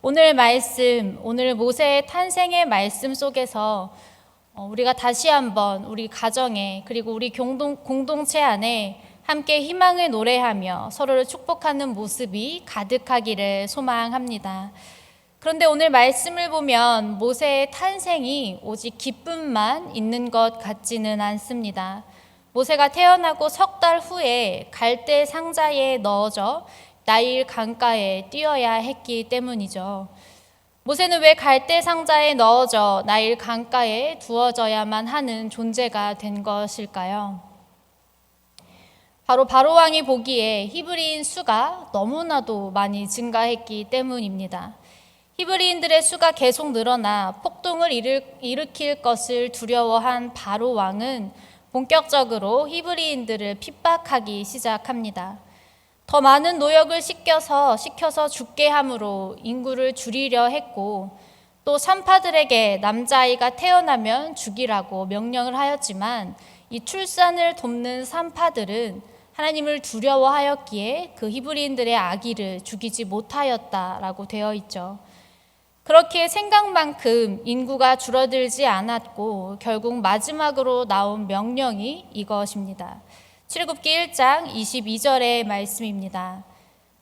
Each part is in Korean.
오늘 모세의 탄생의 말씀 속에서 우리가 다시 한번 우리 가정에 그리고 우리 공동체 안에 함께 희망을 노래하며 서로를 축복하는 모습이 가득하기를 소망합니다. 그런데 오늘 말씀을 보면 모세의 탄생이 오직 기쁨만 있는 것 같지는 않습니다. 모세가 태어나고 석 달 후에 갈대 상자에 넣어져 나일 강가에 뛰어야 했기 때문이죠. 모세는 왜 갈대 상자에 넣어져 나일 강가에 두어져야만 하는 존재가 된 것일까요? 바로 바로왕이 보기에 히브리인 수가 너무나도 많이 증가했기 때문입니다. 히브리인들의 수가 계속 늘어나 폭동을 일으킬 것을 두려워한 바로왕은 본격적으로 히브리인들을 핍박하기 시작합니다. 더 많은 노역을 시켜서 죽게 함으로 인구를 줄이려 했고, 또 산파들에게 남자아이가 태어나면 죽이라고 명령을 하였지만 이 출산을 돕는 산파들은 하나님을 두려워하였기에 그 히브리인들의 아기를 죽이지 못하였다라고 되어 있죠. 그렇게 생각만큼 인구가 줄어들지 않았고 결국 마지막으로 나온 명령이 이것입니다. 출애굽기 1장 22절의 말씀입니다.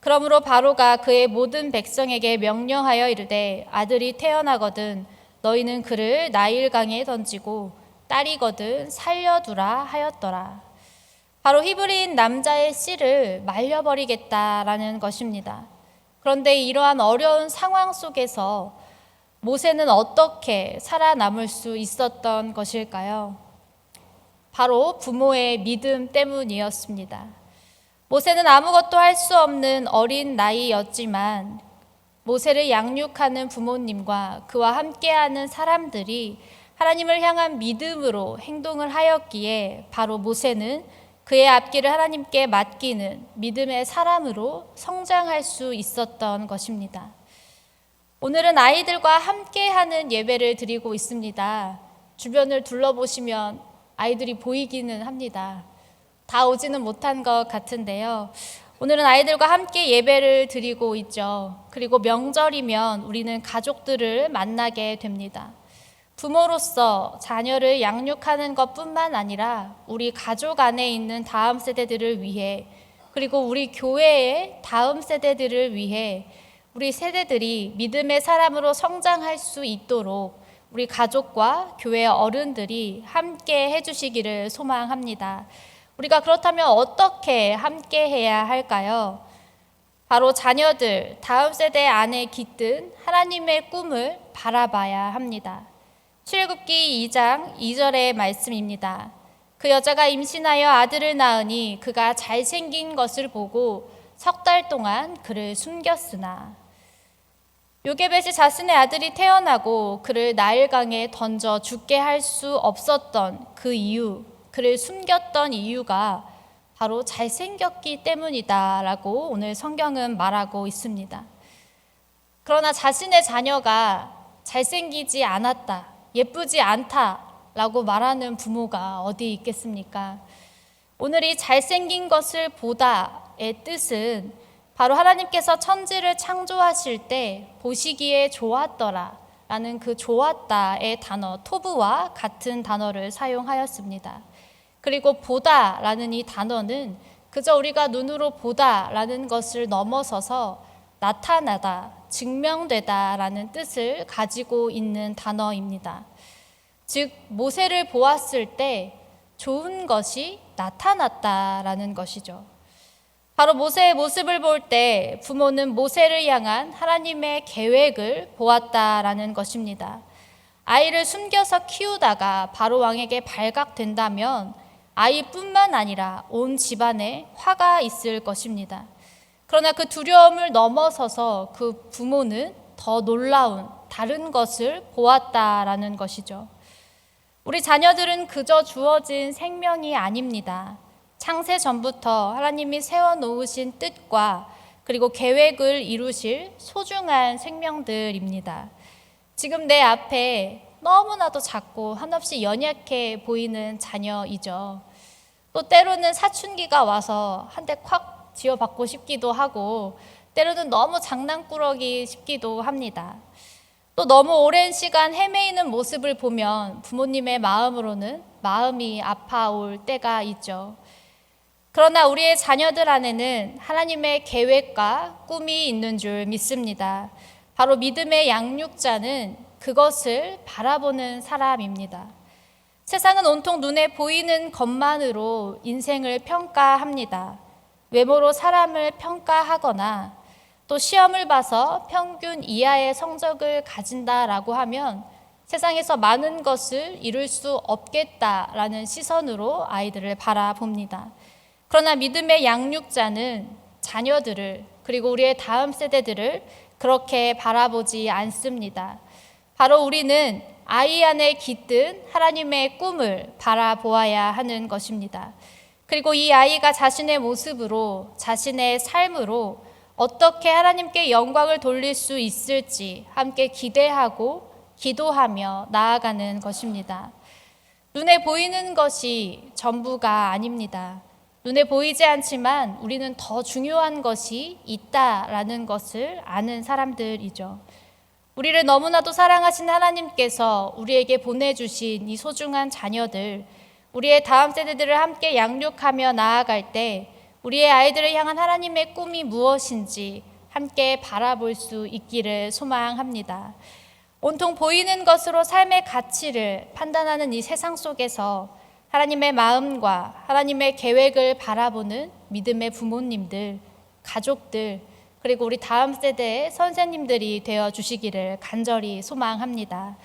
그러므로 바로가 그의 모든 백성에게 명령하여 이르되 아들이 태어나거든 너희는 그를 나일강에 던지고 딸이거든 살려두라 하였더라. 바로 히브리인 남자의 씨를 말려버리겠다라는 것입니다. 그런데 이러한 어려운 상황 속에서 모세는 어떻게 살아남을 수 있었던 것일까요? 바로 부모의 믿음 때문이었습니다. 모세는 아무것도 할 수 없는 어린 나이였지만 모세를 양육하는 부모님과 그와 함께하는 사람들이 하나님을 향한 믿음으로 행동을 하였기에 바로 모세는 그의 앞길을 하나님께 맡기는 믿음의 사람으로 성장할 수 있었던 것입니다. 오늘은 아이들과 함께하는 예배를 드리고 있습니다. 주변을 둘러보시면 아이들이 보이기는 합니다. 다 오지는 못한 것 같은데요. 오늘은 아이들과 함께 예배를 드리고 있죠. 그리고 명절이면 우리는 가족들을 만나게 됩니다. 부모로서 자녀를 양육하는 것뿐만 아니라 우리 가족 안에 있는 다음 세대들을 위해 그리고 우리 교회의 다음 세대들을 위해 우리 세대들이 믿음의 사람으로 성장할 수 있도록 우리 가족과 교회 어른들이 함께 해주시기를 소망합니다. 우리가 그렇다면 어떻게 함께 해야 할까요? 바로 자녀들, 다음 세대 안에 깃든 하나님의 꿈을 바라봐야 합니다. 출애굽기 2장 2절의 말씀입니다. 그 여자가 임신하여 아들을 낳으니 그가 잘생긴 것을 보고 석 달 동안 그를 숨겼으나 요게벳이 자신의 아들이 태어나고 그를 나일강에 던져 죽게 할 수 없었던 그 이유, 그를 숨겼던 이유가 바로 잘생겼기 때문이다라고 오늘 성경은 말하고 있습니다. 그러나 자신의 자녀가 잘생기지 않았다, 예쁘지 않다라고 말하는 부모가 어디 있겠습니까? 오늘 이 잘생긴 것을 보다의 뜻은 바로 하나님께서 천지를 창조하실 때 보시기에 좋았더라 라는 그 좋았다의 단어 토브와 같은 단어를 사용하였습니다. 그리고 보다라는 이 단어는 그저 우리가 눈으로 보다라는 것을 넘어서서 나타나다, 증명되다라는 뜻을 가지고 있는 단어입니다. 즉 모세를 보았을 때 좋은 것이 나타났다라는 것이죠. 바로 모세의 모습을 볼 때 부모는 모세를 향한 하나님의 계획을 보았다라는 것입니다. 아이를 숨겨서 키우다가 바로 왕에게 발각된다면 아이뿐만 아니라 온 집안에 화가 있을 것입니다. 그러나 그 두려움을 넘어서서 그 부모는 더 놀라운 다른 것을 보았다라는 것이죠. 우리 자녀들은 그저 주어진 생명이 아닙니다. 창세 전부터 하나님이 세워놓으신 뜻과 그리고 계획을 이루실 소중한 생명들입니다. 지금 내 앞에 너무나도 작고 한없이 연약해 보이는 자녀이죠. 또 때로는 사춘기가 와서 한 대 콱 쥐어받고 싶기도 하고 때로는 너무 장난꾸러기 싶기도 합니다. 또 너무 오랜 시간 헤매이는 모습을 보면 부모님의 마음으로는 마음이 아파올 때가 있죠. 그러나 우리의 자녀들 안에는 하나님의 계획과 꿈이 있는 줄 믿습니다. 바로 믿음의 양육자는 그것을 바라보는 사람입니다. 세상은 온통 눈에 보이는 것만으로 인생을 평가합니다. 외모로 사람을 평가하거나 또 시험을 봐서 평균 이하의 성적을 가진다라고 하면 세상에서 많은 것을 이룰 수 없겠다라는 시선으로 아이들을 바라봅니다. 그러나 믿음의 양육자는 자녀들을 그리고 우리의 다음 세대들을 그렇게 바라보지 않습니다. 바로 우리는 아이 안에 깃든 하나님의 꿈을 바라보아야 하는 것입니다. 그리고 이 아이가 자신의 모습으로, 자신의 삶으로 어떻게 하나님께 영광을 돌릴 수 있을지 함께 기대하고 기도하며 나아가는 것입니다. 눈에 보이는 것이 전부가 아닙니다. 눈에 보이지 않지만 우리는 더 중요한 것이 있다라는 것을 아는 사람들이죠. 우리를 너무나도 사랑하신 하나님께서 우리에게 보내주신 이 소중한 자녀들, 우리의 다음 세대들을 함께 양육하며 나아갈 때 우리의 아이들을 향한 하나님의 꿈이 무엇인지 함께 바라볼 수 있기를 소망합니다. 온통 보이는 것으로 삶의 가치를 판단하는 이 세상 속에서 하나님의 마음과 하나님의 계획을 바라보는 믿음의 부모님들, 가족들, 그리고 우리 다음 세대의 선생님들이 되어 주시기를 간절히 소망합니다.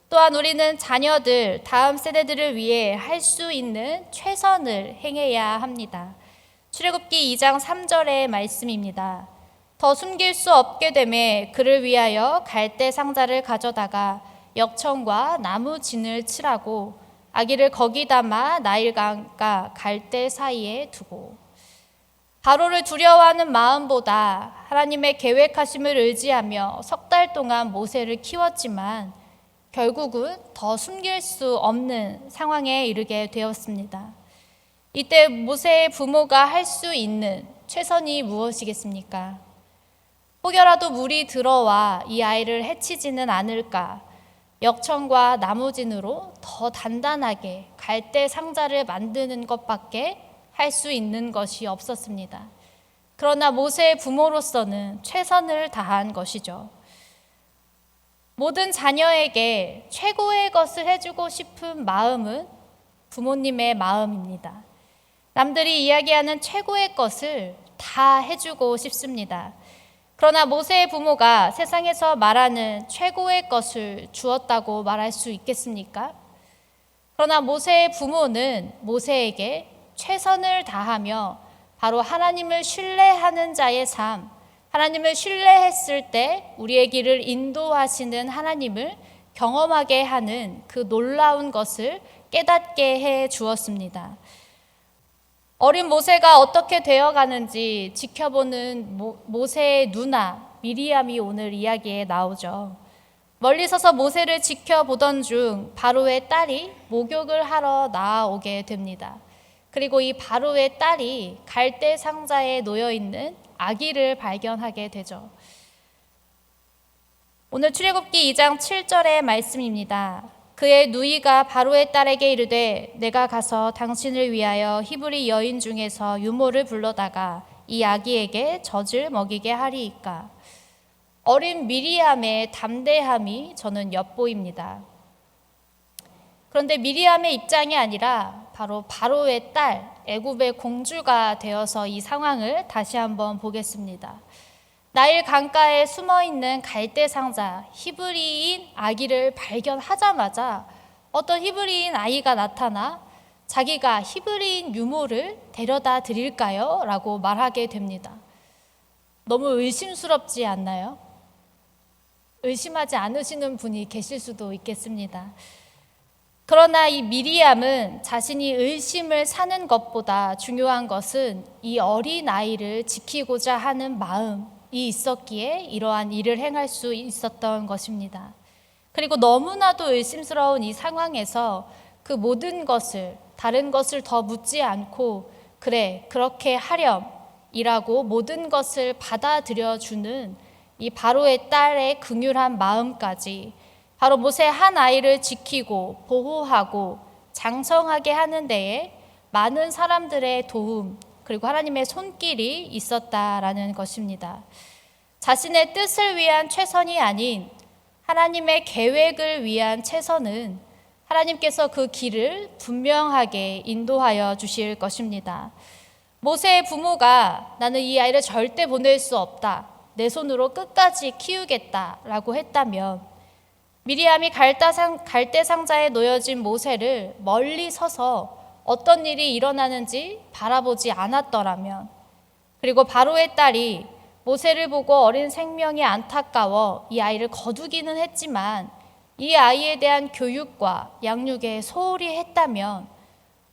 또한 우리는 자녀들, 다음 세대들을 위해 할 수 있는 최선을 행해야 합니다. 출애굽기 2장 3절의 말씀입니다. 더 숨길 수 없게 되매 그를 위하여 갈대 상자를 가져다가 역청과 나무 진을 칠하고 아기를 거기 담아 나일강과 갈대 사이에 두고. 바로를 두려워하는 마음보다 하나님의 계획하심을 의지하며 석 달 동안 모세를 키웠지만 결국은 더 숨길 수 없는 상황에 이르게 되었습니다. 이때 모세의 부모가 할 수 있는 최선이 무엇이겠습니까? 혹여라도 물이 들어와 이 아이를 해치지는 않을까, 역청과 나무진으로 더 단단하게 갈대 상자를 만드는 것밖에 할 수 있는 것이 없었습니다. 그러나 모세의 부모로서는 최선을 다한 것이죠. 모든 자녀에게 최고의 것을 해주고 싶은 마음은 부모님의 마음입니다. 남들이 이야기하는 최고의 것을 다 해주고 싶습니다. 그러나 모세의 부모가 세상에서 말하는 최고의 것을 주었다고 말할 수 있겠습니까? 그러나 모세의 부모는 모세에게 최선을 다하며 바로 하나님을 신뢰하는 자의 삶, 하나님을 신뢰했을 때 우리의 길을 인도하시는 하나님을 경험하게 하는 그 놀라운 것을 깨닫게 해 주었습니다. 어린 모세가 어떻게 되어가는지 지켜보는 모세의 누나 미리암이 오늘 이야기에 나오죠. 멀리 서서 모세를 지켜보던 중 바로의 딸이 목욕을 하러 나아오게 됩니다. 그리고 이 바로의 딸이 갈대 상자에 놓여 있는 아기를 발견하게 되죠. 오늘 출애굽기 2장 7절의 말씀입니다. 그의 누이가 바로의 딸에게 이르되 내가 가서 당신을 위하여 히브리 여인 중에서 유모를 불러다가 이 아기에게 젖을 먹이게 하리이까. 어린 미리암의 담대함이 저는 엿보입니다. 그런데 미리암의 입장이 아니라 바로 바로의 딸 애굽의 공주가 되어서 이 상황을 다시 한번 보겠습니다. 나일 강가에 숨어있는 갈대 상자 히브리인 아기를 발견하자마자 어떤 히브리인 아이가 나타나 자기가 히브리인 유모를 데려다 드릴까요? 라고 말하게 됩니다. 너무 의심스럽지 않나요? 의심하지 않으시는 분이 계실 수도 있겠습니다. 그러나 이 미리암은 자신이 의심을 사는 것보다 중요한 것은 이 어린 아이를 지키고자 하는 마음이 있었기에 이러한 일을 행할 수 있었던 것입니다. 그리고 너무나도 의심스러운 이 상황에서 그 모든 것을, 다른 것을 더 묻지 않고 그래, 그렇게 하렴, 이라고 모든 것을 받아들여주는 이 바로의 딸의 긍휼한 마음까지 바로 모세 한 아이를 지키고 보호하고 장성하게 하는 데에 많은 사람들의 도움 그리고 하나님의 손길이 있었다라는 것입니다. 자신의 뜻을 위한 최선이 아닌 하나님의 계획을 위한 최선은 하나님께서 그 길을 분명하게 인도하여 주실 것입니다. 모세의 부모가 나는 이 아이를 절대 보낼 수 없다. 내 손으로 끝까지 키우겠다라고 했다면 미리암이 갈대 상자에 놓여진 모세를 멀리 서서 어떤 일이 일어나는지 바라보지 않았더라면 그리고 바로의 딸이 모세를 보고 어린 생명이 안타까워 이 아이를 거두기는 했지만 이 아이에 대한 교육과 양육에 소홀히 했다면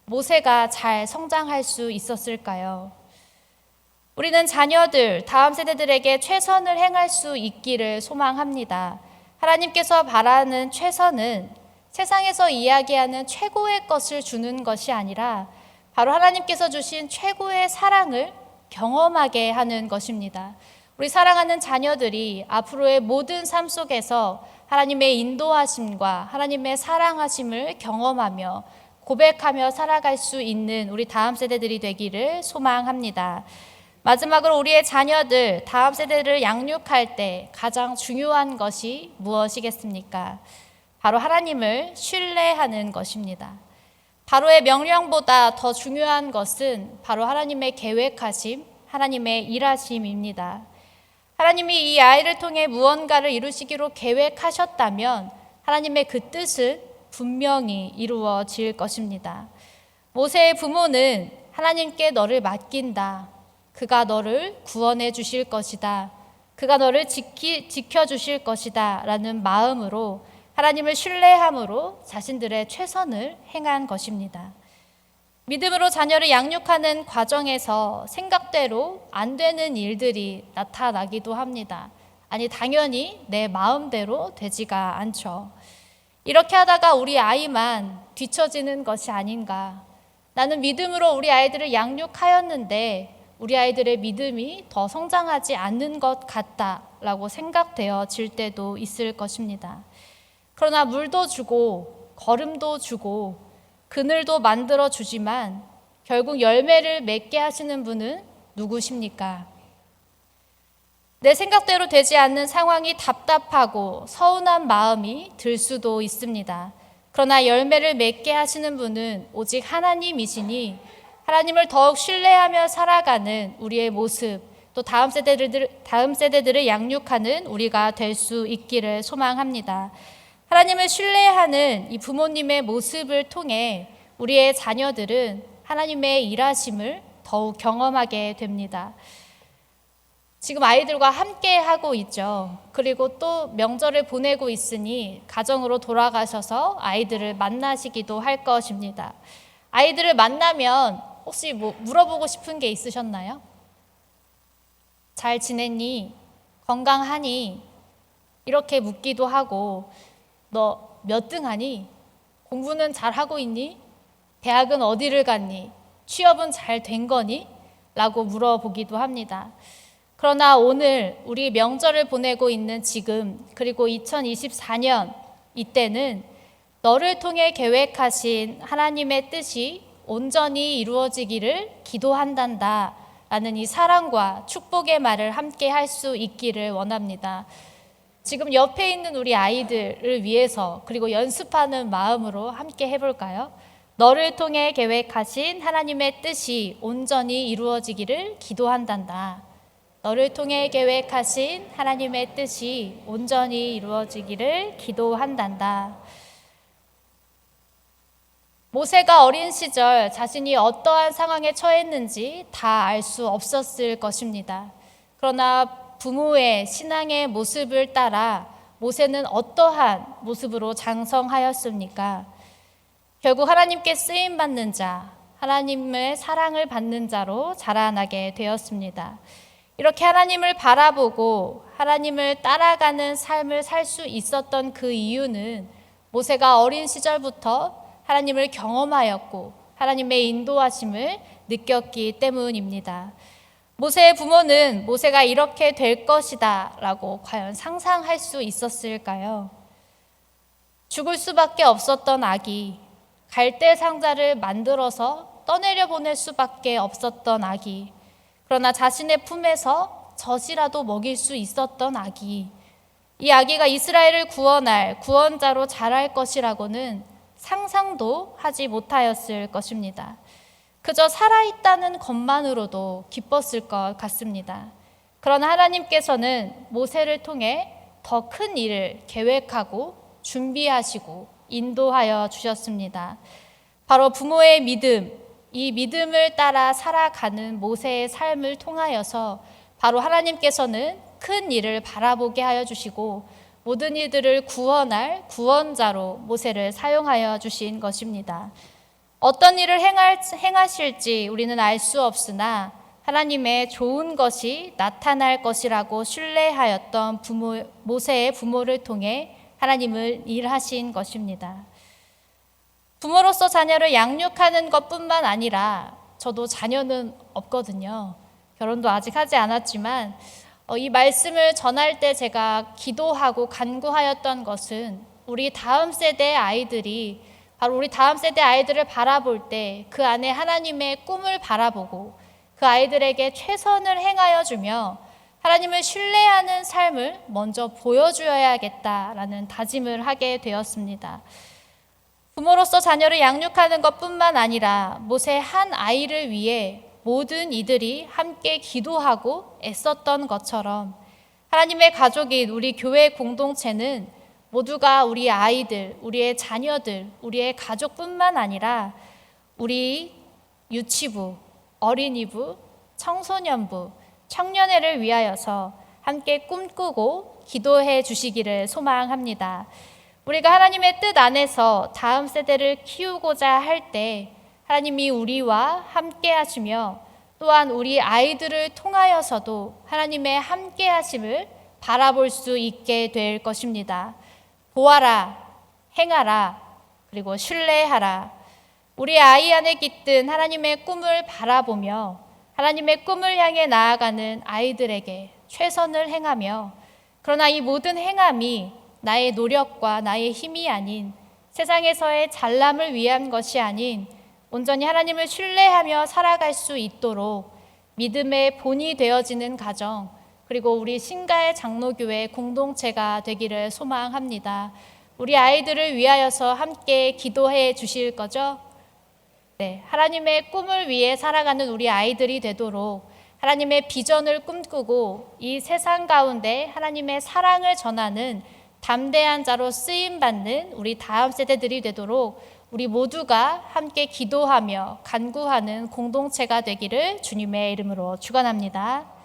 모세가 잘 성장할 수 있었을까요? 우리는 자녀들, 다음 세대들에게 최선을 행할 수 있기를 소망합니다. 하나님께서 바라는 최선은 세상에서 이야기하는 최고의 것을 주는 것이 아니라 바로 하나님께서 주신 최고의 사랑을 경험하게 하는 것입니다. 우리 사랑하는 자녀들이 앞으로의 모든 삶 속에서 하나님의 인도하심과 하나님의 사랑하심을 경험하며 고백하며 살아갈 수 있는 우리 다음 세대들이 되기를 소망합니다. 마지막으로 우리의 자녀들, 다음 세대를 양육할 때 가장 중요한 것이 무엇이겠습니까? 바로 하나님을 신뢰하는 것입니다. 바로의 명령보다 더 중요한 것은 바로 하나님의 계획하심, 하나님의 일하심입니다. 하나님이 이 아이를 통해 무언가를 이루시기로 계획하셨다면 하나님의 그 뜻은 분명히 이루어질 것입니다. 모세의 부모는 하나님께 너를 맡긴다. 그가 너를 구원해 주실 것이다. 그가 너를 지켜주실 것이다. 라는 마음으로 하나님을 신뢰함으로 자신들의 최선을 행한 것입니다. 믿음으로 자녀를 양육하는 과정에서 생각대로 안 되는 일들이 나타나기도 합니다. 아니, 당연히 내 마음대로 되지가 않죠. 이렇게 하다가 우리 아이만 뒤처지는 것이 아닌가. 나는 믿음으로 우리 아이들을 양육하였는데 우리 아이들의 믿음이 더 성장하지 않는 것 같다라고 생각되어질 때도 있을 것입니다. 그러나 물도 주고 거름도 주고 그늘도 만들어 주지만 결국 열매를 맺게 하시는 분은 누구십니까? 내 생각대로 되지 않는 상황이 답답하고 서운한 마음이 들 수도 있습니다. 그러나 열매를 맺게 하시는 분은 오직 하나님이시니 하나님을 더욱 신뢰하며 살아가는 우리의 모습, 또 다음 세대들을 양육하는 우리가 될 수 있기를 소망합니다. 하나님을 신뢰하는 이 부모님의 모습을 통해 우리의 자녀들은 하나님의 일하심을 더욱 경험하게 됩니다. 지금 아이들과 함께 하고 있죠. 그리고 또 명절을 보내고 있으니 가정으로 돌아가셔서 아이들을 만나시기도 할 것입니다. 아이들을 만나면 혹시 물어보고 싶은 게 있으셨나요? 잘 지냈니? 건강하니? 이렇게 묻기도 하고, 너 몇 등 하니? 공부는 잘하고 있니? 대학은 어디를 갔니? 취업은 잘 된 거니? 라고 물어보기도 합니다. 그러나 오늘 우리 명절을 보내고 있는 지금, 그리고 2024년 이때는 너를 통해 계획하신 하나님의 뜻이 온전히 이루어지기를 기도한단다 라는 이 사랑과 축복의 말을 함께 할 수 있기를 원합니다. 지금 옆에 있는 우리 아이들을 위해서 그리고 연습하는 마음으로 함께 해볼까요? 너를 통해 계획하신 하나님의 뜻이 온전히 이루어지기를 기도한단다. 너를 통해 계획하신 하나님의 뜻이 온전히 이루어지기를 기도한단다. 모세가 어린 시절 자신이 어떠한 상황에 처했는지 다 알 수 없었을 것입니다. 그러나 부모의 신앙의 모습을 따라 모세는 어떠한 모습으로 장성하였습니까? 결국 하나님께 쓰임받는 자, 하나님의 사랑을 받는 자로 자라나게 되었습니다. 이렇게 하나님을 바라보고 하나님을 따라가는 삶을 살 수 있었던 그 이유는 모세가 어린 시절부터 하나님을 경험하였고 하나님의 인도하심을 느꼈기 때문입니다. 모세의 부모는 모세가 이렇게 될 것이다 라고 과연 상상할 수 있었을까요? 죽을 수밖에 없었던 아기, 갈대 상자를 만들어서 떠내려 보낼 수밖에 없었던 아기, 그러나 자신의 품에서 젖이라도 먹일 수 있었던 아기, 이 아기가 이스라엘을 구원할 구원자로 자랄 것이라고는 상상도 하지 못하였을 것입니다. 그저 살아있다는 것만으로도 기뻤을 것 같습니다. 그러나 하나님께서는 모세를 통해 더 큰 일을 계획하고 준비하시고 인도하여 주셨습니다. 바로 부모의 믿음, 이 믿음을 따라 살아가는 모세의 삶을 통하여서 바로 하나님께서는 큰 일을 바라보게 하여 주시고 모든 이들을 구원할 구원자로 모세를 사용하여 주신 것입니다. 어떤 일을 행하실지 우리는 알 수 없으나 하나님의 좋은 것이 나타날 것이라고 신뢰하였던 모세의 부모를 통해 하나님을 일하신 것입니다. 부모로서 자녀를 양육하는 것뿐만 아니라 저도 자녀는 없거든요. 결혼도 아직 하지 않았지만 이 말씀을 전할 때 제가 기도하고 간구하였던 것은 우리 다음 세대 아이들이 바로 우리 다음 세대 아이들을 바라볼 때 그 안에 하나님의 꿈을 바라보고 그 아이들에게 최선을 행하여 주며 하나님을 신뢰하는 삶을 먼저 보여주어야겠다라는 다짐을 하게 되었습니다. 부모로서 자녀를 양육하는 것뿐만 아니라 모세 한 아이를 위해 모든 이들이 함께 기도하고 애썼던 것처럼 하나님의 가족인 우리 교회 공동체는 모두가 우리 아이들, 우리의 자녀들, 우리의 가족뿐만 아니라 우리 유치부, 어린이부, 청소년부, 청년회를 위하여서 함께 꿈꾸고 기도해 주시기를 소망합니다. 우리가 하나님의 뜻 안에서 다음 세대를 키우고자 할 때 하나님이 우리와 함께 하시며 또한 우리 아이들을 통하여서도 하나님의 함께 하심을 바라볼 수 있게 될 것입니다. 보아라, 행하라, 그리고 신뢰하라. 우리 아이 안에 깃든 하나님의 꿈을 바라보며 하나님의 꿈을 향해 나아가는 아이들에게 최선을 행하며 그러나 이 모든 행함이 나의 노력과 나의 힘이 아닌 세상에서의 잘남을 위한 것이 아닌 온전히 하나님을 신뢰하며 살아갈 수 있도록 믿음의 본이 되어지는 가정 그리고 우리 신가의 장로교회 공동체가 되기를 소망합니다. 우리 아이들을 위하여서 함께 기도해 주실 거죠? 네, 하나님의 꿈을 위해 살아가는 우리 아이들이 되도록 하나님의 비전을 꿈꾸고 이 세상 가운데 하나님의 사랑을 전하는 담대한 자로 쓰임받는 우리 다음 세대들이 되도록 우리 모두가 함께 기도하며 간구하는 공동체가 되기를 주님의 이름으로 축원합니다.